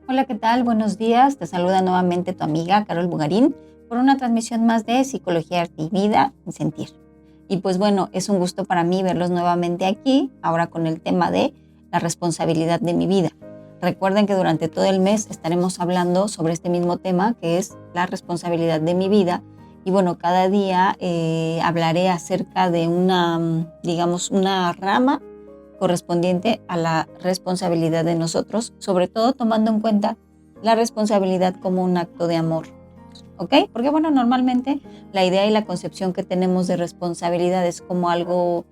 Hola, ¿qué tal? Buenos días. Te saluda nuevamente tu amiga Carol Bugarín por una transmisión más de Psicología, Arte y Vida en Sentir. Y pues bueno, es un gusto para mí verlos nuevamente aquí, ahora con el tema de la responsabilidad de mi vida. Recuerden que durante todo el mes estaremos hablando sobre este mismo tema, que es la responsabilidad de mi vida. Y bueno, cada día hablaré acerca de una rama correspondiente a la responsabilidad de nosotros, sobre todo tomando en cuenta la responsabilidad como un acto de amor, ¿ok? Porque bueno, normalmente la idea y la concepción que tenemos de responsabilidad es como algo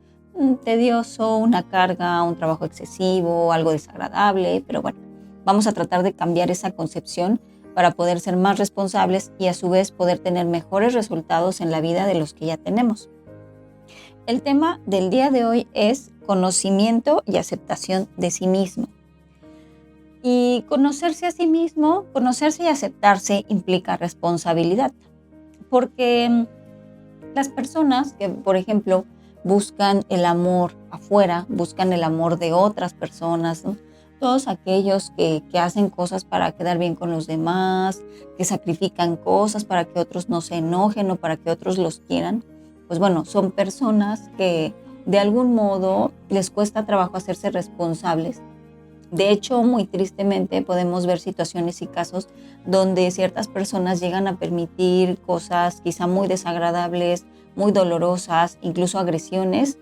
tedioso, una carga, un trabajo excesivo, algo desagradable, pero bueno, vamos a tratar de cambiar esa concepción para poder ser más responsables y a su vez poder tener mejores resultados en la vida de los que ya tenemos. El tema del día de hoy es conocimiento y aceptación de sí mismo. Y conocerse a sí mismo, conocerse y aceptarse implica responsabilidad. Porque las personas que, por ejemplo, buscan el amor afuera, buscan el amor de otras personas, ¿no? Todos aquellos que hacen cosas para quedar bien con los demás, que sacrifican cosas para que otros no se enojen o para que otros los quieran, pues bueno, son personas que de algún modo les cuesta trabajo hacerse responsables. De hecho, muy tristemente podemos ver situaciones y casos donde ciertas personas llegan a permitir cosas quizá muy desagradables, muy dolorosas, incluso agresiones,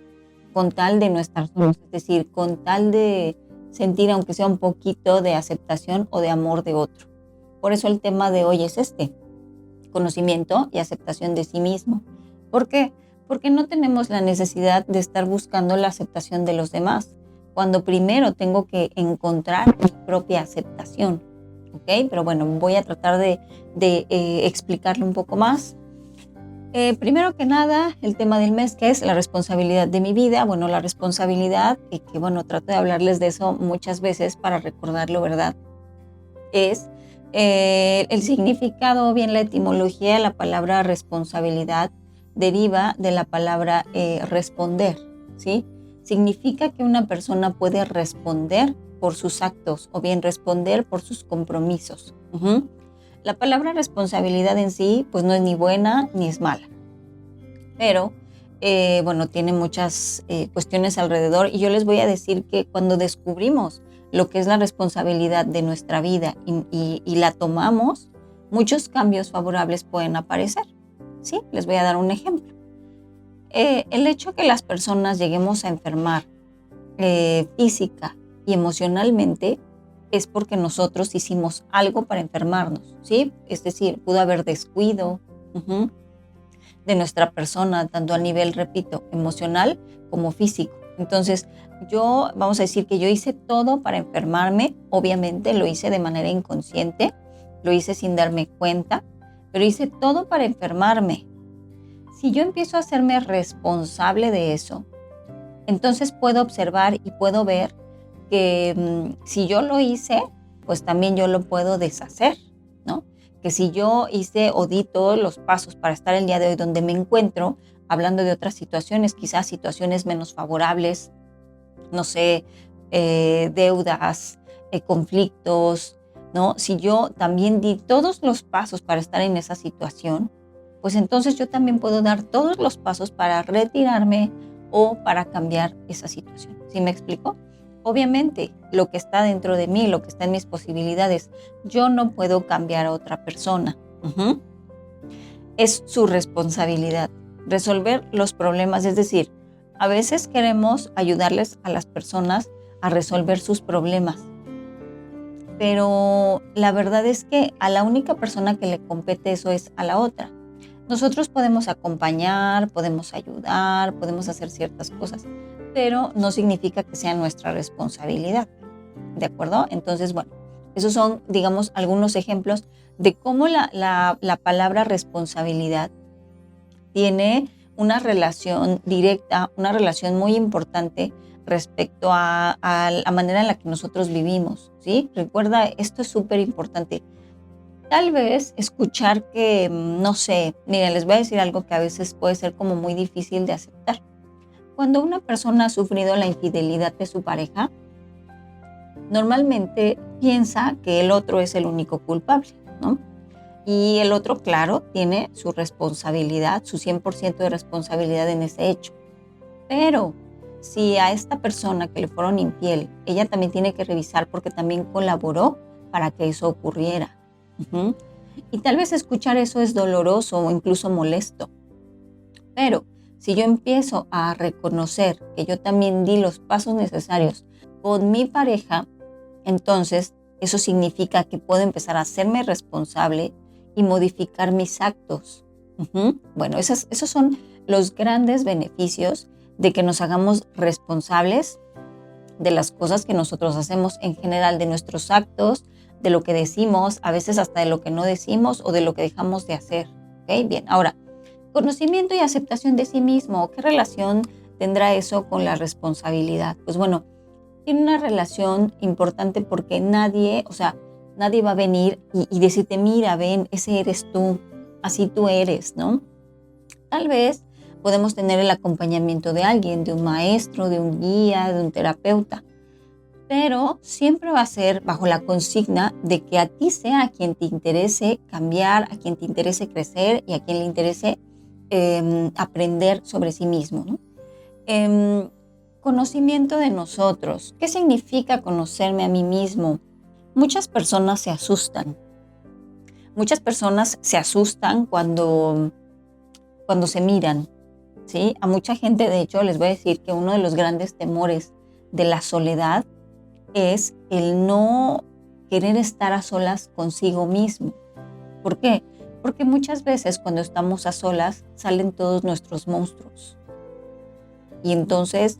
con tal de no estar solos, es decir, con tal de sentir aunque sea un poquito de aceptación o de amor de otro. Por eso el tema de hoy es este: conocimiento y aceptación de sí mismo. ¿Por qué? Porque no tenemos la necesidad de estar buscando la aceptación de los demás, cuando primero tengo que encontrar mi propia aceptación, ¿ok? Pero bueno, voy a tratar de explicarle un poco más. Primero que nada, el tema del mes, que es la responsabilidad de mi vida. Bueno, la responsabilidad, que bueno, trato de hablarles de eso muchas veces para recordarlo, ¿verdad? Es el significado, o bien la etimología de la palabra responsabilidad deriva de la palabra responder, ¿sí? Significa que una persona puede responder por sus actos o bien responder por sus compromisos. La palabra responsabilidad en sí, pues no es ni buena ni es mala, pero bueno, tiene muchas cuestiones alrededor, y yo les voy a decir que cuando descubrimos lo que es la responsabilidad de nuestra vida y la tomamos, muchos cambios favorables pueden aparecer, ¿sí? Les voy a dar un ejemplo. El hecho que las personas lleguemos a enfermar física y emocionalmente es porque nosotros hicimos algo para enfermarnos, ¿sí? Es decir, pudo haber descuido de nuestra persona, tanto a nivel, repito, emocional como físico. Entonces, vamos a decir que yo hice todo para enfermarme. Obviamente lo hice de manera inconsciente, lo hice sin darme cuenta, pero hice todo para enfermarme. Si yo empiezo a hacerme responsable de eso, entonces puedo observar y puedo ver que si yo lo hice, pues también yo lo puedo deshacer, ¿no? Que si yo hice o di todos los pasos para estar el día de hoy donde me encuentro, hablando de otras situaciones, quizás situaciones menos favorables, no sé, deudas, conflictos, ¿no? Si yo también di todos los pasos para estar en esa situación, pues entonces yo también puedo dar todos los pasos para retirarme o para cambiar esa situación. ¿Sí me explico? Obviamente, lo que está dentro de mí, lo que está en mis posibilidades, yo no puedo cambiar a otra persona. Es su responsabilidad resolver los problemas. Es decir, a veces queremos ayudarles a las personas a resolver sus problemas, pero la verdad es que a la única persona que le compete eso es a la otra. Nosotros podemos acompañar, podemos ayudar, podemos hacer ciertas cosas, pero no significa que sea nuestra responsabilidad, ¿de acuerdo? Entonces, bueno, esos son, digamos, algunos ejemplos de cómo la palabra responsabilidad tiene una relación directa, una relación muy importante respecto a la manera en la que nosotros vivimos, ¿sí? Recuerda, esto es súper importante. Tal vez escuchar que, no sé, miren, les voy a decir algo que a veces puede ser como muy difícil de aceptar. Cuando una persona ha sufrido la infidelidad de su pareja, normalmente piensa que el otro es el único culpable, ¿no? Y el otro, claro, tiene su responsabilidad, su 100% de responsabilidad en ese hecho. Pero si a esta persona que le fueron infiel, ella también tiene que revisar porque también colaboró para que eso ocurriera. Ujú. Y tal vez escuchar eso es doloroso o incluso molesto. Pero si yo empiezo a reconocer que yo también di los pasos necesarios con mi pareja, entonces eso significa que puedo empezar a hacerme responsable y modificar mis actos. Bueno, esos son los grandes beneficios de que nos hagamos responsables de las cosas que nosotros hacemos en general, de nuestros actos, de lo que decimos, a veces hasta de lo que no decimos o de lo que dejamos de hacer. ¿Ok? Bien, ahora, conocimiento y aceptación de sí mismo. ¿Qué relación tendrá eso con la responsabilidad? Pues bueno, tiene una relación importante porque nadie va a venir y decirte, mira, ven, ese eres tú, así tú eres, ¿no? Tal vez podemos tener el acompañamiento de alguien, de un maestro, de un guía, de un terapeuta, pero siempre va a ser bajo la consigna de que a ti sea a quien te interese cambiar, a quien te interese crecer y a quien le interese aprender sobre sí mismo, ¿no? Conocimiento de nosotros. ¿Qué significa conocerme a mí mismo? Muchas personas se asustan. Muchas personas se asustan cuando se miran, ¿sí? A mucha gente, de hecho, les voy a decir que uno de los grandes temores de la soledad es el no querer estar a solas consigo mismo. ¿Por qué? Porque muchas veces cuando estamos a solas salen todos nuestros monstruos. Y entonces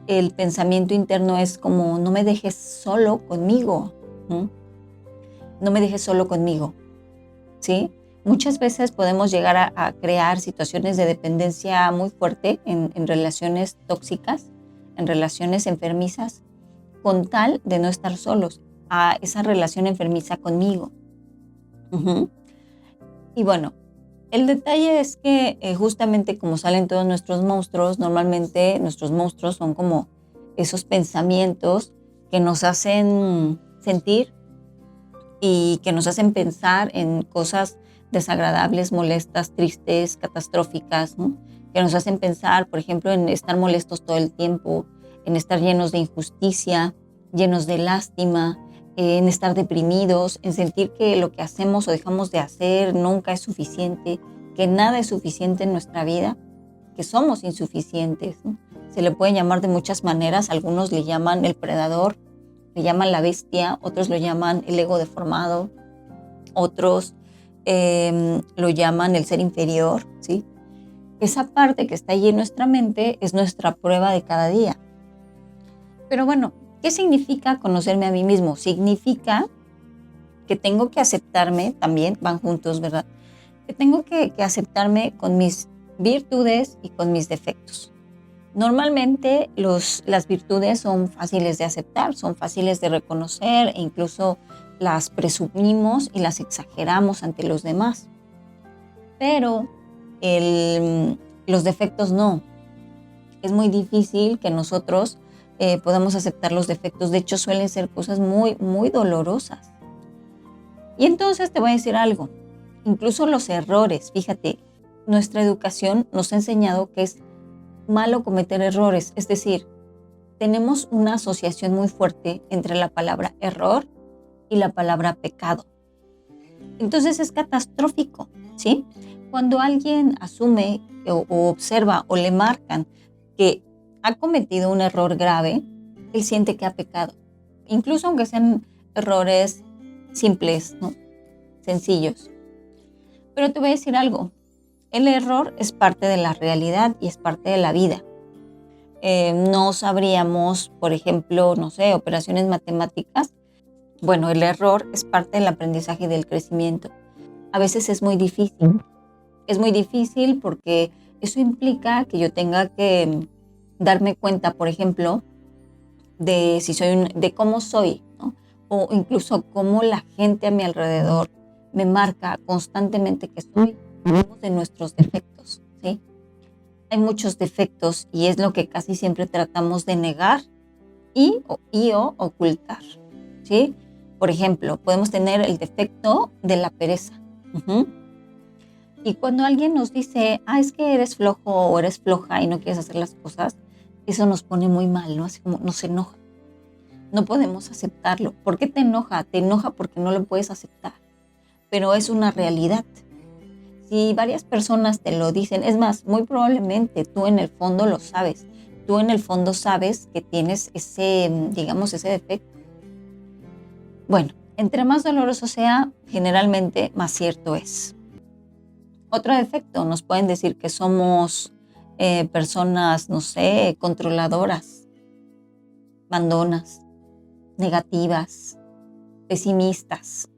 el pensamiento interno es como, no me dejes solo conmigo, ¿no? No me dejes solo conmigo, ¿sí? Muchas veces podemos llegar a crear situaciones de dependencia muy fuerte en relaciones tóxicas, en relaciones enfermizas, con tal de no estar solos, a esa relación enfermiza conmigo. Y bueno, el detalle es que justamente como salen todos nuestros monstruos, normalmente nuestros monstruos son como esos pensamientos que nos hacen sentir y que nos hacen pensar en cosas desagradables, molestas, tristes, catastróficas, ¿no? Que nos hacen pensar, por ejemplo, en estar molestos todo el tiempo, en estar llenos de injusticia, llenos de lástima, en estar deprimidos, en sentir que lo que hacemos o dejamos de hacer nunca es suficiente, que nada es suficiente en nuestra vida, que somos insuficientes, ¿no? Se le puede llamar de muchas maneras, algunos le llaman el predador, le llaman la bestia, otros lo llaman el ego deformado, otros lo llaman el ser inferior, ¿sí? Esa parte que está allí en nuestra mente es nuestra prueba de cada día. Pero bueno, ¿qué significa conocerme a mí mismo? Significa que tengo que aceptarme, también van juntos, ¿verdad? Que tengo que aceptarme con mis virtudes y con mis defectos. Normalmente las virtudes son fáciles de aceptar, son fáciles de reconocer e incluso las presumimos y las exageramos ante los demás. Pero los defectos no. Es muy difícil que nosotros podamos aceptar los defectos. De hecho, suelen ser cosas muy, muy dolorosas. Y entonces te voy a decir algo. Incluso los errores, fíjate, nuestra educación nos ha enseñado que es malo cometer errores. Es decir, tenemos una asociación muy fuerte entre la palabra error y la palabra pecado. Entonces es catastrófico, ¿sí? Cuando alguien asume o observa o le marcan que ha cometido un error grave, él siente que ha pecado. Incluso aunque sean errores simples, ¿no? Sencillos. Pero te voy a decir algo. El error es parte de la realidad y es parte de la vida. No sabríamos, por ejemplo, no sé, operaciones matemáticas. Bueno, el error es parte del aprendizaje y del crecimiento. A veces es muy difícil. Es muy difícil porque eso implica que yo tenga que darme cuenta, por ejemplo, de cómo soy, ¿no? O incluso cómo la gente a mi alrededor me marca constantemente que soy. Hablamos de nuestros defectos, ¿sí? Hay muchos defectos y es lo que casi siempre tratamos de negar o ocultar, ¿sí? Por ejemplo, podemos tener el defecto de la pereza. Ujú. Y cuando alguien nos dice, es que eres flojo o eres floja y no quieres hacer las cosas, eso nos pone muy mal, ¿no? Así como nos enoja. No podemos aceptarlo. ¿Por qué te enoja? Te enoja porque no lo puedes aceptar. Pero es una realidad. Si varias personas te lo dicen, es más, muy probablemente tú en el fondo lo sabes. Tú en el fondo sabes que tienes digamos, ese defecto. Bueno, entre más doloroso sea, generalmente más cierto es. Otro defecto, nos pueden decir que somos personas, no sé, controladoras, mandonas, negativas, pesimistas,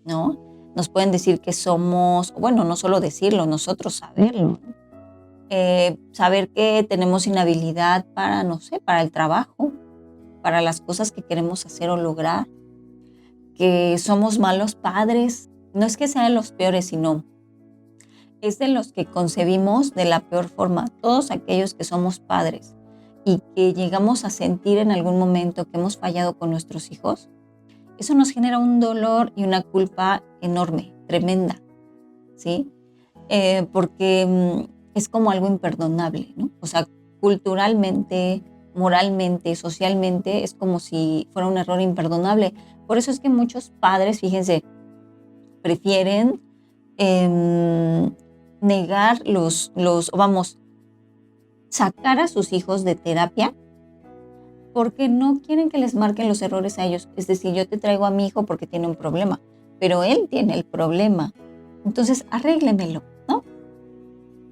¿no? Nos pueden decir que somos, bueno, no solo decirlo, nosotros saberlo. Saber que tenemos inhabilidad para, no sé, para el trabajo, para las cosas que queremos hacer o lograr, que somos malos padres. No es que sean los peores, sino es de los que concebimos de la peor forma. Todos aquellos que somos padres y que llegamos a sentir en algún momento que hemos fallado con nuestros hijos, eso nos genera un dolor y una culpa enorme, tremenda, ¿sí? Porque es como algo imperdonable, ¿no? O sea, culturalmente, moralmente, socialmente, es como si fuera un error imperdonable. Por eso es que muchos padres, fíjense, prefieren negar sacar a sus hijos de terapia porque no quieren que les marquen los errores a ellos. Es decir, yo te traigo a mi hijo porque tiene un problema, pero él tiene el problema. Entonces, arréglemelo, ¿no?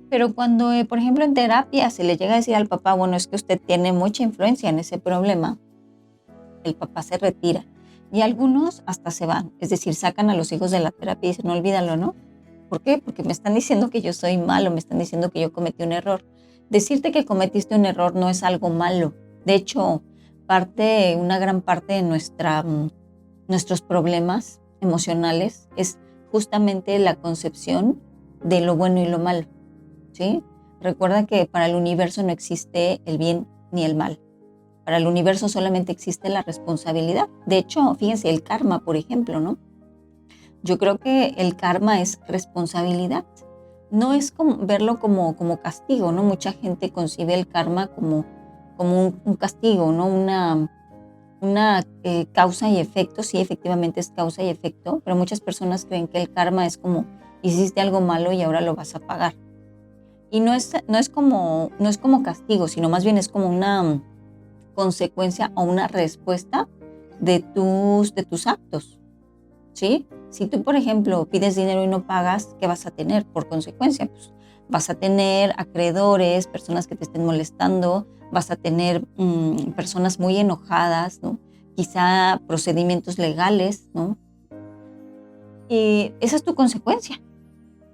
Pero cuando, por ejemplo, en terapia se le llega a decir al papá, bueno, es que usted tiene mucha influencia en ese problema, el papá se retira. Y algunos hasta se van, es decir, sacan a los hijos de la terapia y dicen, no, olvídalo, ¿no? ¿Por qué? Porque me están diciendo que yo soy malo, me están diciendo que yo cometí un error. Decirte que cometiste un error no es algo malo. De hecho, una gran parte de nuestros problemas emocionales es justamente la concepción de lo bueno y lo malo, ¿sí? Recuerda que para el universo no existe el bien ni el mal. Para el universo solamente existe la responsabilidad. De hecho, fíjense, el karma, por ejemplo, ¿no? Yo creo que el karma es responsabilidad. No es como verlo como castigo, ¿no? Mucha gente concibe el karma como un castigo, ¿no? Una causa y efecto. Sí, efectivamente es causa y efecto, pero muchas personas creen que el karma es como hiciste algo malo y ahora lo vas a pagar. Y no es como castigo, sino más bien es como una consecuencia o una respuesta de tus actos, ¿sí? Si tú, por ejemplo, pides dinero y no pagas, ¿qué vas a tener? Por consecuencia, pues vas a tener acreedores, personas que te estén molestando, vas a tener personas muy enojadas, ¿no? Quizá procedimientos legales, ¿no? Y esa es tu consecuencia.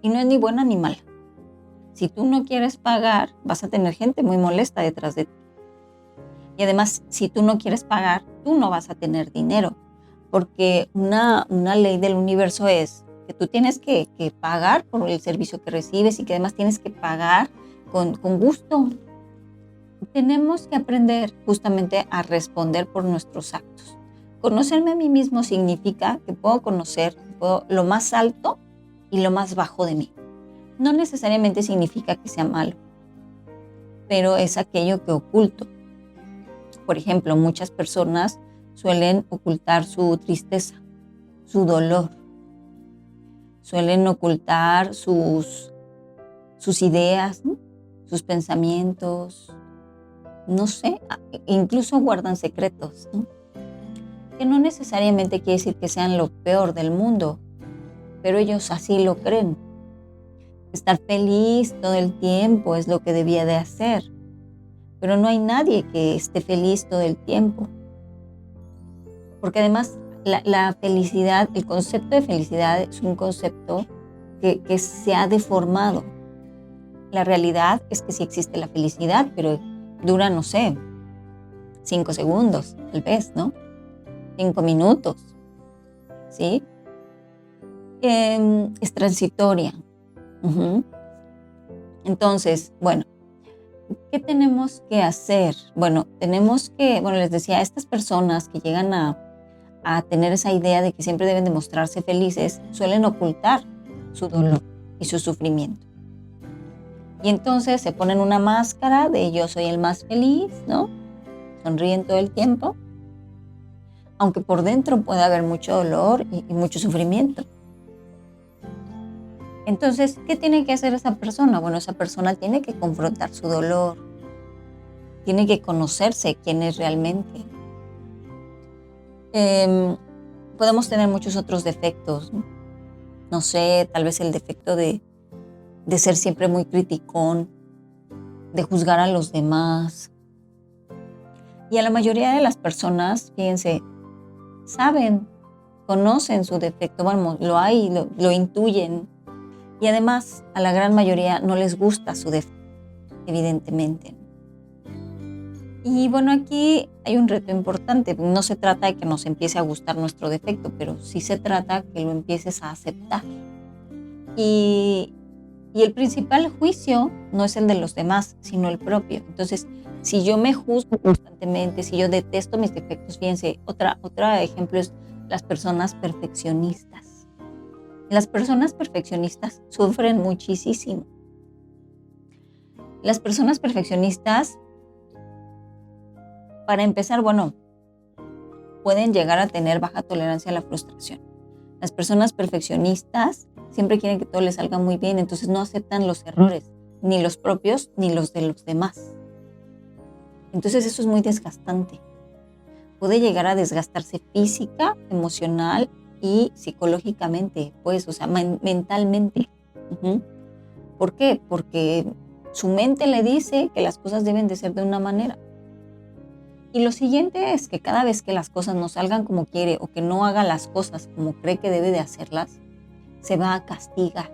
Y no es ni buena ni mala. Si tú no quieres pagar, vas a tener gente muy molesta detrás de ti. Y además, si tú no quieres pagar, tú no vas a tener dinero. Porque una ley del universo es que tú tienes que pagar por el servicio que recibes y que además tienes que pagar con gusto. Tenemos que aprender justamente a responder por nuestros actos. Conocerme a mí mismo significa que puedo conocer lo más alto y lo más bajo de mí. No necesariamente significa que sea malo, pero es aquello que oculto. Por ejemplo, muchas personas suelen ocultar su tristeza, su dolor. Suelen ocultar sus ideas, ¿no? Sus pensamientos, no sé, incluso guardan secretos, ¿no? Que no necesariamente quiere decir que sean lo peor del mundo, pero ellos así lo creen. Estar feliz todo el tiempo es lo que debía de hacer, pero no hay nadie que esté feliz todo el tiempo. Porque además la felicidad, el concepto de felicidad es un concepto que se ha deformado. La realidad es que sí existe la felicidad, pero dura, no sé, 5 segundos, tal vez, ¿no? 5 minutos, ¿sí? Es transitoria. Ujú. Entonces, bueno, ¿qué tenemos que hacer? Bueno, les decía, estas personas que llegan a tener esa idea de que siempre deben de mostrarse felices, suelen ocultar su dolor y su sufrimiento. Y entonces se ponen una máscara de yo soy el más feliz, ¿no? Sonríen todo el tiempo, aunque por dentro puede haber mucho dolor y mucho sufrimiento. Entonces, ¿qué tiene que hacer esa persona? Bueno, esa persona tiene que confrontar su dolor, tiene que conocerse quién es realmente. Podemos tener muchos otros defectos, ¿no? No sé, tal vez el defecto de ser siempre muy criticón, de juzgar a los demás. Y a la mayoría de las personas, fíjense, saben, conocen su defecto, bueno, lo intuyen. Y además, a la gran mayoría no les gusta su defecto, evidentemente. Y bueno, aquí hay un reto importante. No se trata de que nos empiece a gustar nuestro defecto, pero sí se trata que lo empieces a aceptar. Y el principal juicio no es el de los demás, sino el propio. Entonces, si yo me juzgo constantemente, si yo detesto mis defectos, fíjense, otro ejemplo es las personas perfeccionistas. Las personas perfeccionistas sufren muchísimo. Las personas perfeccionistas, para empezar, bueno, pueden llegar a tener baja tolerancia a la frustración. Las personas perfeccionistas siempre quieren que todo les salga muy bien, entonces no aceptan los errores, ni los propios ni los de los demás. Entonces eso es muy desgastante. Puede llegar a desgastarse física, emocional y psicológicamente, pues, o sea, mentalmente. Uh-huh. ¿Por qué? Porque su mente le dice que las cosas deben de ser de una manera. Y lo siguiente es que cada vez que las cosas no salgan como quiere o que no haga las cosas como cree que debe de hacerlas, se va a castigar,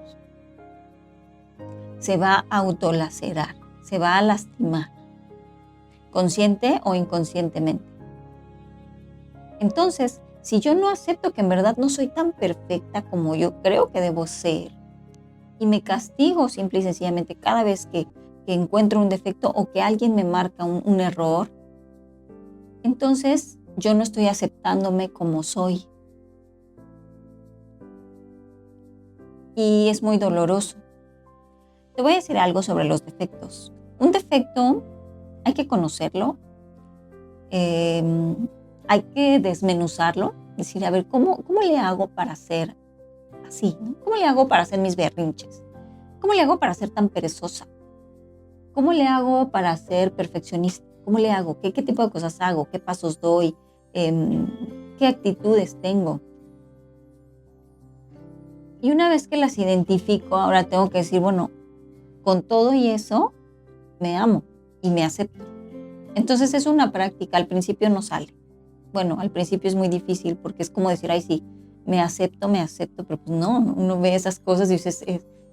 se va a autolacerar, se va a lastimar, consciente o inconscientemente. Entonces, si yo no acepto que en verdad no soy tan perfecta como yo creo que debo ser, y me castigo simple y sencillamente cada vez que encuentro un defecto o que alguien me marca un error, entonces yo no estoy aceptándome como soy. Y es muy doloroso. Te voy a decir algo sobre los defectos. Un defecto hay que conocerlo, hay que desmenuzarlo, decir, a ver, ¿cómo le hago para ser así? ¿No? ¿Cómo le hago para hacer mis berrinches? ¿Cómo le hago para ser tan perezosa? ¿Cómo le hago para ser perfeccionista? ¿Cómo le hago? ¿Qué tipo de cosas hago? ¿Qué pasos doy? ¿Qué actitudes tengo? Y una vez que las identifico, ahora tengo que decir, bueno, con todo y eso, me amo y me acepto. Entonces es una práctica, al principio no sale. Bueno, al principio es muy difícil porque es como decir, ay, sí, me acepto, pero pues no, uno ve esas cosas y dices,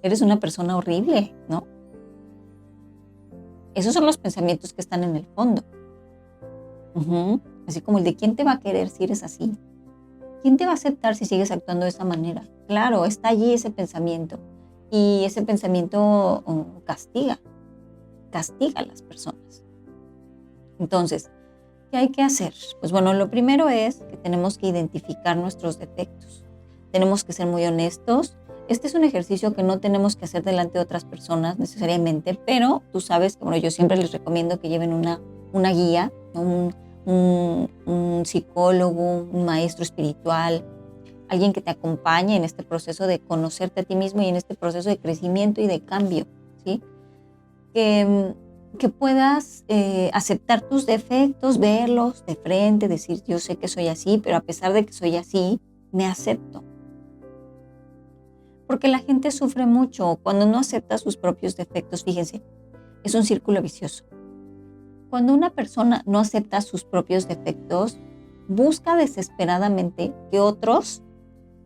eres una persona horrible, ¿no? Esos son los pensamientos que están en el fondo. Uh-huh. Así como el de ¿quién te va a querer si eres así? ¿Quién te va a aceptar si sigues actuando de esa manera? Claro, está allí ese pensamiento. Y ese pensamiento castiga a las personas. Entonces, ¿qué hay que hacer? Pues bueno, lo primero es que tenemos que identificar nuestros defectos. Tenemos que ser muy honestos. Este es un ejercicio que no tenemos que hacer delante de otras personas necesariamente, pero tú sabes que, bueno, yo siempre les recomiendo que lleven una guía, un psicólogo, un maestro espiritual, alguien que te acompañe en este proceso de conocerte a ti mismo y en este proceso de crecimiento y de cambio, ¿sí? Que puedas aceptar tus defectos, verlos de frente, decir yo sé que soy así, pero a pesar de que soy así, me acepto. Porque la gente sufre mucho cuando no acepta sus propios defectos. Fíjense, es un círculo vicioso. Cuando una persona no acepta sus propios defectos, busca desesperadamente que otros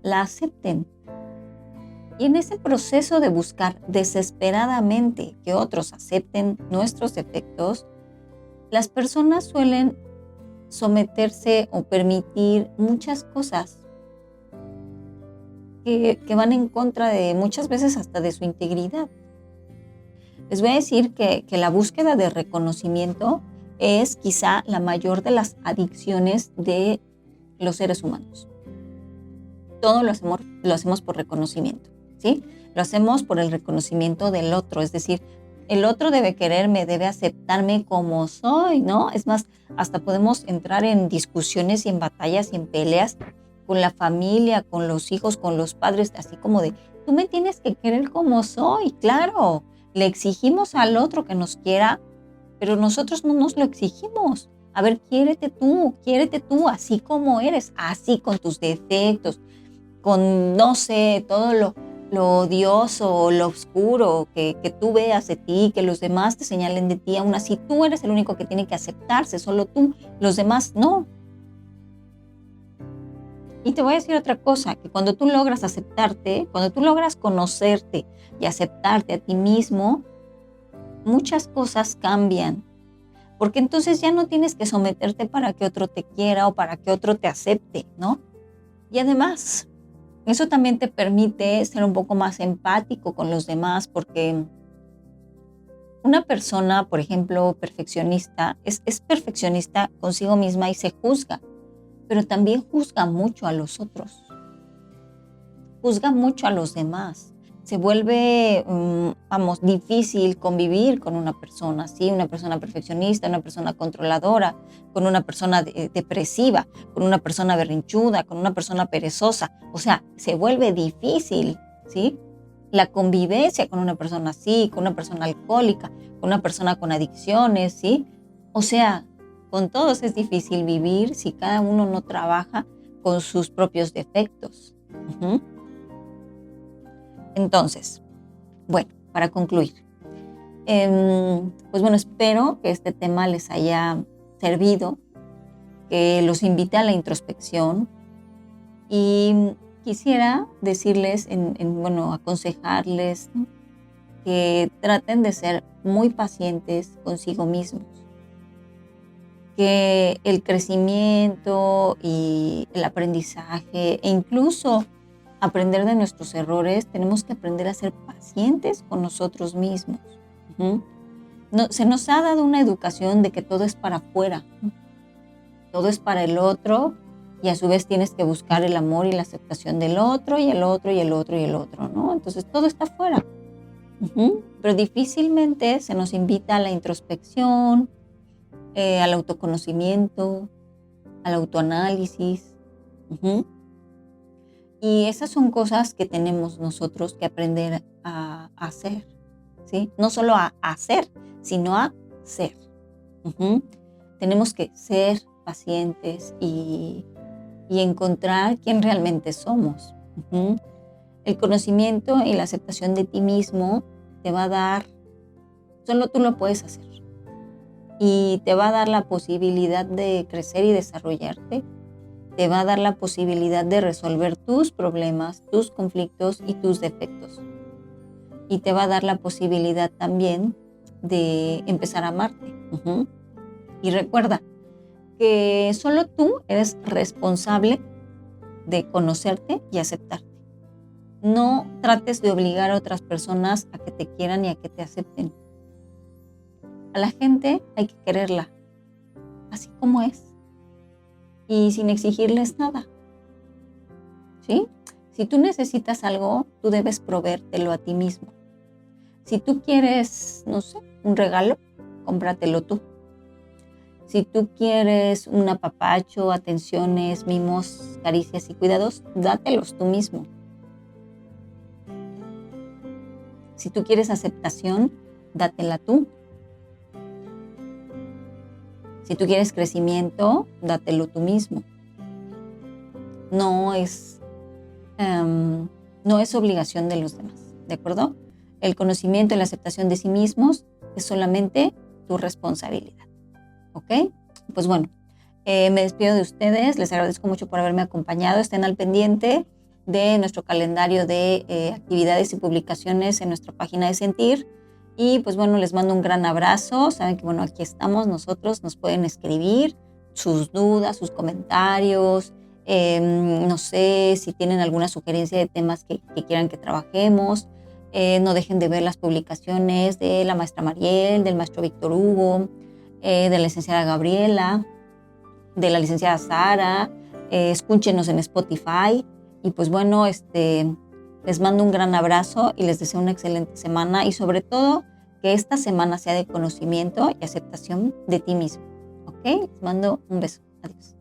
la acepten. Y en ese proceso de buscar desesperadamente que otros acepten nuestros defectos, las personas suelen someterse o permitir muchas cosas que van en contra de muchas veces hasta de su integridad. Les voy a decir que la búsqueda de reconocimiento es quizá la mayor de las adicciones de los seres humanos. Todo lo hacemos por reconocimiento, ¿sí? Lo hacemos por el reconocimiento del otro, es decir, el otro debe quererme, debe aceptarme como soy, ¿no? Es más, hasta podemos entrar en discusiones y en batallas y en peleas con la familia, con los hijos, con los padres, así como de, tú me tienes que querer como soy, claro. Le exigimos al otro que nos quiera, pero nosotros no nos lo exigimos. A ver, quiérete tú, así como eres, así con tus defectos, con, no sé, todo lo odioso, lo oscuro que tú veas de ti, que los demás te señalen de ti, aún así tú eres el único que tiene que aceptarse, solo tú, los demás no. Y te voy a decir otra cosa, que cuando tú logras aceptarte, cuando tú logras conocerte y aceptarte a ti mismo, muchas cosas cambian. Porque entonces ya no tienes que someterte para que otro te quiera o para que otro te acepte, ¿no? Y además, eso también te permite ser un poco más empático con los demás, porque una persona, por ejemplo, perfeccionista, es perfeccionista consigo misma y se juzga, pero también juzga mucho a los otros, juzga mucho a los demás. Se vuelve, difícil convivir con una persona, ¿sí? Una persona perfeccionista, una persona controladora, con una persona depresiva, con una persona berrinchuda, con una persona perezosa. O sea, se vuelve difícil, ¿sí? La convivencia con una persona así, con una persona alcohólica, con una persona con adicciones, ¿sí? O sea, con todos es difícil vivir si cada uno no trabaja con sus propios defectos. Uh-huh. Entonces, bueno, para concluir, pues bueno, espero que este tema les haya servido, que los invite a la introspección y quisiera decirles, aconsejarles, ¿no?, que traten de ser muy pacientes consigo mismos, que el crecimiento y el aprendizaje e incluso aprender de nuestros errores, tenemos que aprender a ser pacientes con nosotros mismos. Uh-huh. No, se nos ha dado una educación de que todo es para afuera, ¿no? Todo es para el otro y a su vez tienes que buscar el amor y la aceptación del otro y el otro y el otro y el otro, ¿no? Entonces todo está afuera. Uh-huh. Pero difícilmente se nos invita a la introspección, al autoconocimiento, al autoanálisis. Uh-huh. Y esas son cosas que tenemos nosotros que aprender a hacer, ¿sí? No solo a hacer, sino a ser. Uh-huh. Tenemos que ser pacientes y encontrar quién realmente somos. Uh-huh. El conocimiento y la aceptación de ti mismo te va a dar, solo tú lo puedes hacer. Y te va a dar la posibilidad de crecer y desarrollarte. Te va a dar la posibilidad de resolver tus problemas, tus conflictos y tus defectos. Y te va a dar la posibilidad también de empezar a amarte. Uh-huh. Y recuerda que solo tú eres responsable de conocerte y aceptarte. No trates de obligar a otras personas a que te quieran y a que te acepten. A la gente hay que quererla, así como es. Y sin exigirles nada, ¿sí? Si tú necesitas algo, tú debes proveértelo a ti mismo. Si tú quieres, no sé, un regalo, cómpratelo tú. Si tú quieres un apapacho, atenciones, mimos, caricias y cuidados, dátelos tú mismo. Si tú quieres aceptación, dátela tú. Si tú quieres crecimiento, dátelo tú mismo. No es obligación de los demás, ¿de acuerdo? El conocimiento y la aceptación de sí mismos es solamente tu responsabilidad, ¿ok? Pues bueno, me despido de ustedes, les agradezco mucho por haberme acompañado, estén al pendiente de nuestro calendario de actividades y publicaciones en nuestra página de Sentir. Y pues bueno, les mando un gran abrazo. Saben que bueno, aquí estamos nosotros, nos pueden escribir sus dudas, sus comentarios, No sé si tienen alguna sugerencia de temas que quieran que trabajemos. No dejen de ver las publicaciones de la maestra Mariel, del maestro Víctor Hugo, de la licenciada Gabriela, de la licenciada Sara. Escúchenos en Spotify. Y pues bueno, les mando un gran abrazo y les deseo una excelente semana y sobre todo que esta semana sea de conocimiento y aceptación de ti mismo. ¿Ok? Les mando un beso. Adiós.